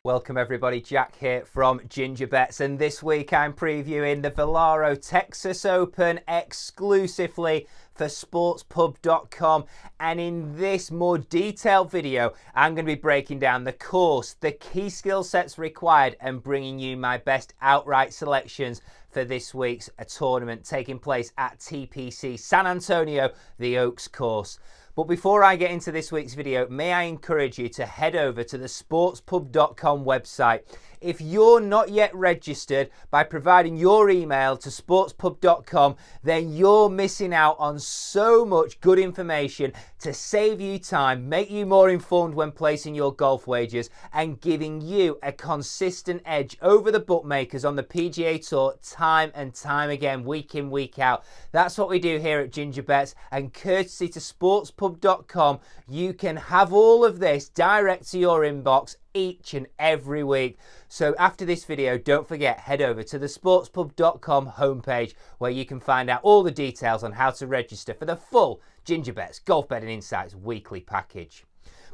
Welcome everybody, Jack here from Ginger Bets, and this week I'm previewing the Valero Texas Open exclusively for sportspub.com, and in this more detailed video I'm going to be breaking down the course, the key skill sets required, and bringing you my best outright selections for this week's tournament taking place at TPC San Antonio, the Oaks course. But before I get into this week's video, may I encourage you to head over to the sportspub.com website. If you're not yet registered by providing your email to sportspub.com, then you're missing out on so much good information to save you time, make you more informed when placing your golf wagers, and giving you a consistent edge over the bookmakers on the PGA Tour time and time again, week in, week out. That's what we do here at Ginger Bets, and courtesy to sportspub.com, you can have all of this direct to your inbox each and every week. So after this video, don't forget, head over to the sportspub.com homepage where you can find out all the details on how to register for the full Ginger Bets Golf Betting Insights weekly package.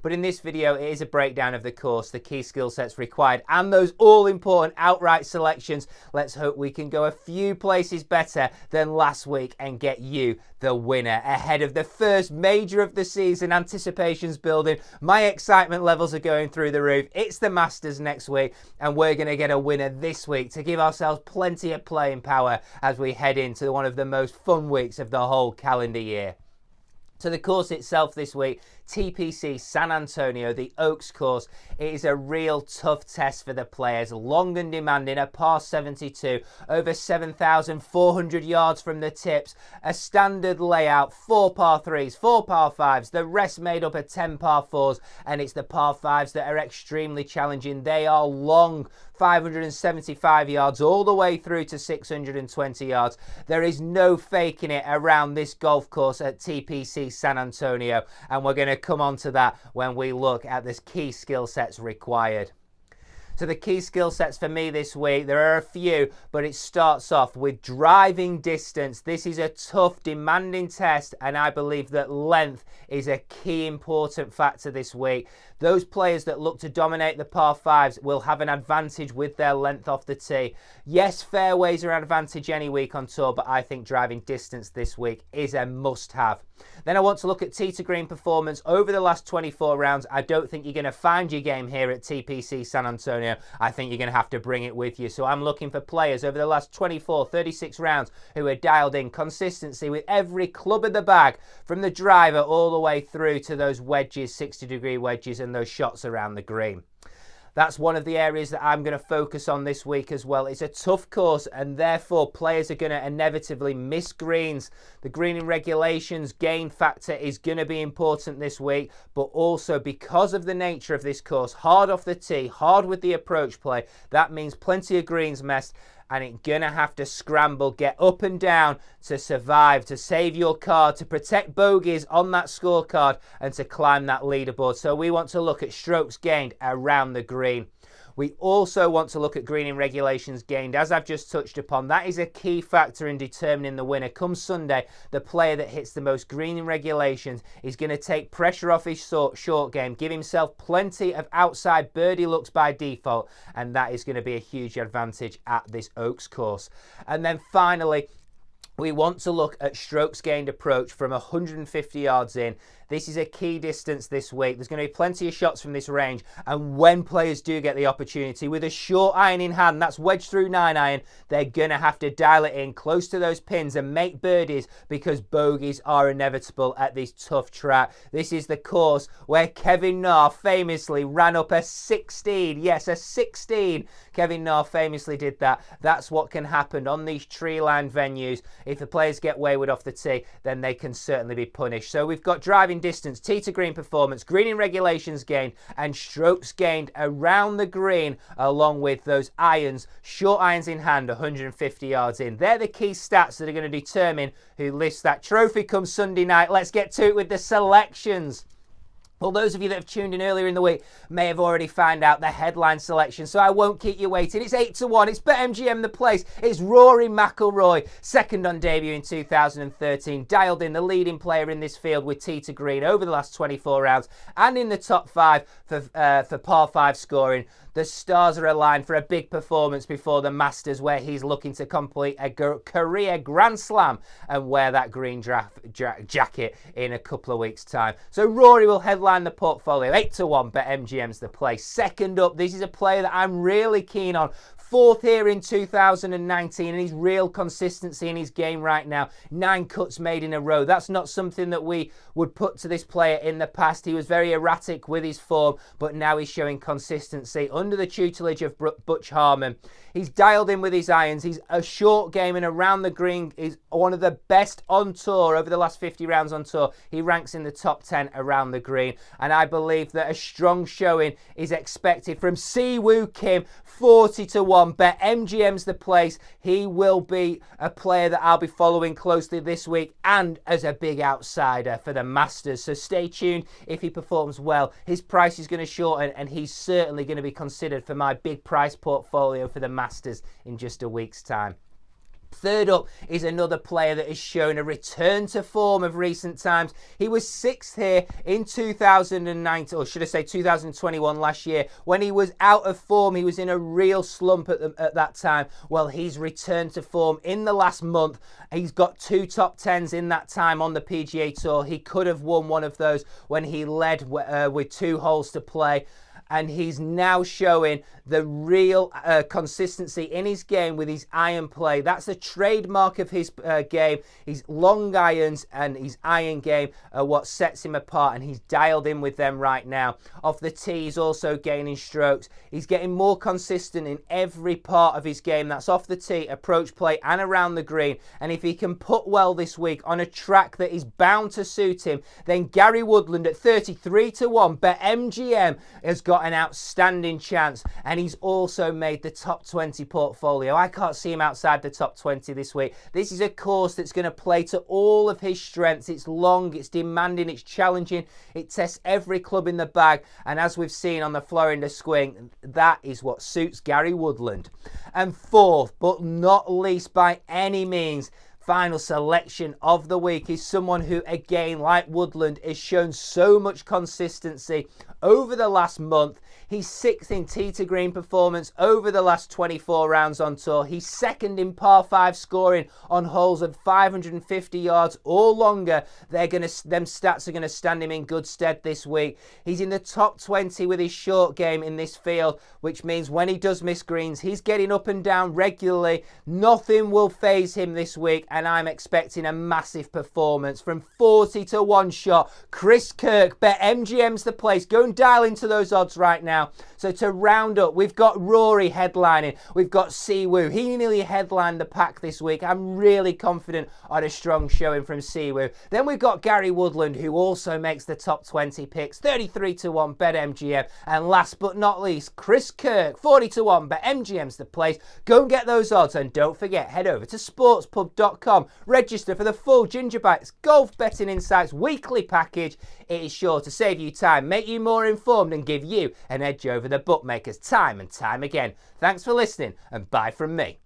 But in this video, it is a breakdown of the course, the key skill sets required, and those all-important outright selections. Let's hope we can go a few places better than last week and get you the winner ahead of the first major of the season. Anticipation's building. My excitement levels are going through the roof. It's the Masters next week, and we're going to get a winner this week to give ourselves plenty of playing power as we head into one of the most fun weeks of the whole calendar year. So the course itself this week, TPC San Antonio, the Oaks course. It is a real tough test for the players. Long and demanding, a par 72, over 7,400 yards from the tips. A standard layout, 4 par 3s, 4 par 5s, the rest made up of 10 par 4s, and it's the par 5s that are extremely challenging. They are long, 575 yards all the way through to 620 yards. There is no faking it around this golf course at TPC San Antonio, and we're going to come on to that when we look at the key skill sets required. So the key skill sets for me this week, there are a few, but it starts off with driving distance. This is a tough, demanding test, and I believe that length is a key important factor this week. Those players that look to dominate the par 5s will have an advantage with their length off the tee. Yes, fairways are an advantage any week on tour, but I think driving distance this week is a must-have. Then I want to look at tee to green performance over the last 24 rounds. I don't think you're going to find your game here at TPC San Antonio. I think you're going to have to bring it with you. So I'm looking for players over the last 24, 36 rounds who are dialed in consistency with every club in the bag, from the driver all the way through to those wedges, 60-degree wedges, and those shots around the green. That's one of the areas that I'm going to focus on this week as well. It's a tough course, and therefore players are going to inevitably miss greens. The greening regulations gain factor is going to be important this week, but also because of the nature of this course, hard off the tee, hard with the approach play, that means plenty of greens missed, and it's going to have to scramble, get up and down to survive, to save your card, to protect bogeys on that scorecard, and to climb that leaderboard. So we want to look at strokes gained around the green. We also want to look at greening regulations gained. As I've just touched upon, that is a key factor in determining the winner. Come Sunday, the player that hits the most greening regulations is going to take pressure off his short game, give himself plenty of outside birdie looks by default, and that is going to be a huge advantage at this Oaks course. And then finally, we want to look at strokes gained approach from 150 yards in. This is a key distance this week. There's going to be plenty of shots from this range, and when players do get the opportunity with a short iron in hand, that's wedge through 9-iron, they're going to have to dial it in close to those pins and make birdies, because bogeys are inevitable at this tough track. This is the course where Kevin Na famously ran up a 16. Yes, a 16. Kevin Na famously did that. That's what can happen on these tree-lined venues. If the players get wayward off the tee, then they can certainly be punished. So we've got driving distance, tee to green performance, greening regulations gained, and strokes gained around the green, along with those irons, short irons in hand, 150 yards in. They're the key stats that are going to determine who lifts that trophy come Sunday night. Let's get to it with the selections. Well, those of you that have tuned in earlier in the week may have already found out the headline selection, so I won't keep you waiting. It's 8-1. It's BetMGM the place. It's Rory Mcilroy, second on debut in 2013, dialed in the leading player in this field with tee to green over the last 24 rounds and in the top 5 for par 5 scoring. The stars are aligned for a big performance before the Masters, where he's looking to complete a career Grand Slam and wear that green jacket in a couple of weeks' time. So Rory will headline the portfolio. 8-1, BetMGM's the place. Second up, this is a player that I'm really keen on. Fourth here in 2019, and his real consistency in his game right now. 9 cuts made in a row. That's not something that we would put to this player in the past. He was very erratic with his form, but now he's showing consistency under the tutelage of Butch Harmon. He's dialed in with his irons. He's a short game and around the green is one of the best on tour over the last 50 rounds on tour. He ranks in the top 10 around the green, and I believe that a strong showing is expected from Siwoo Kim. 40-1. BetMGM's the place. He will be a player that I'll be following closely this week and as a big outsider for the Masters. So stay tuned. If he performs well, his price is going to shorten, and he's certainly going to be considered for my big price portfolio for the Masters in just a week's time. Third up is another player that has shown a return to form of recent times. He was 6th here in 2019, or should I say 2021 last year, when he was out of form. He was in a real slump at that time. Well, he's returned to form in the last month. He's got 2 top 10s in that time on the PGA Tour. He could have won one of those when he led with 2 holes to play. And he's now showing the real consistency in his game with his iron play. That's a trademark of his game. His long irons and his iron game are what sets him apart, and he's dialed in with them right now. Off the tee, he's also gaining strokes. He's getting more consistent in every part of his game. That's off the tee, approach play, and around the green. And if he can put well this week on a track that is bound to suit him, then Gary Woodland at 33-1, BetMGM has got an outstanding chance, and he's also made the top 20 portfolio. I can't see him outside the top 20 this week. This is a course that's going to play to all of his strengths. It's long, it's demanding, it's challenging, it tests every club in the bag, and as we've seen on the Florida swing, that is what suits Gary Woodland. And fourth, but not least by any means, final selection of the week is someone who, again, like Woodland, has shown so much consistency over the last month. He's 6th in tee to green performance over the last 24 rounds on tour. He's 2nd in par 5 scoring on holes of 550 yards or longer. Them stats are going to stand him in good stead this week. He's in the top 20 with his short game in this field, which means when he does miss greens, he's getting up and down regularly. Nothing will faze him this week, and I'm expecting a massive performance from 40-1 shot. Chris Kirk, BetMGM's the place. Go and dial into those odds right now. So to round up, we've got Rory headlining. We've got Siwoo. He nearly headlined the pack this week. I'm really confident on a strong showing from Siwoo. Then we've got Gary Woodland, who also makes the top 20 picks. 33-1, BetMGM. And last but not least, Chris Kirk, 40-1, BetMGM's the place. Go and get those odds. And don't forget, head over to sportspub.com. Register for the full Ginger Bites Golf Betting Insights weekly package. It is sure to save you time, make you more informed, and give you an edge over the bookmakers time and time again. Thanks for listening, and bye from me.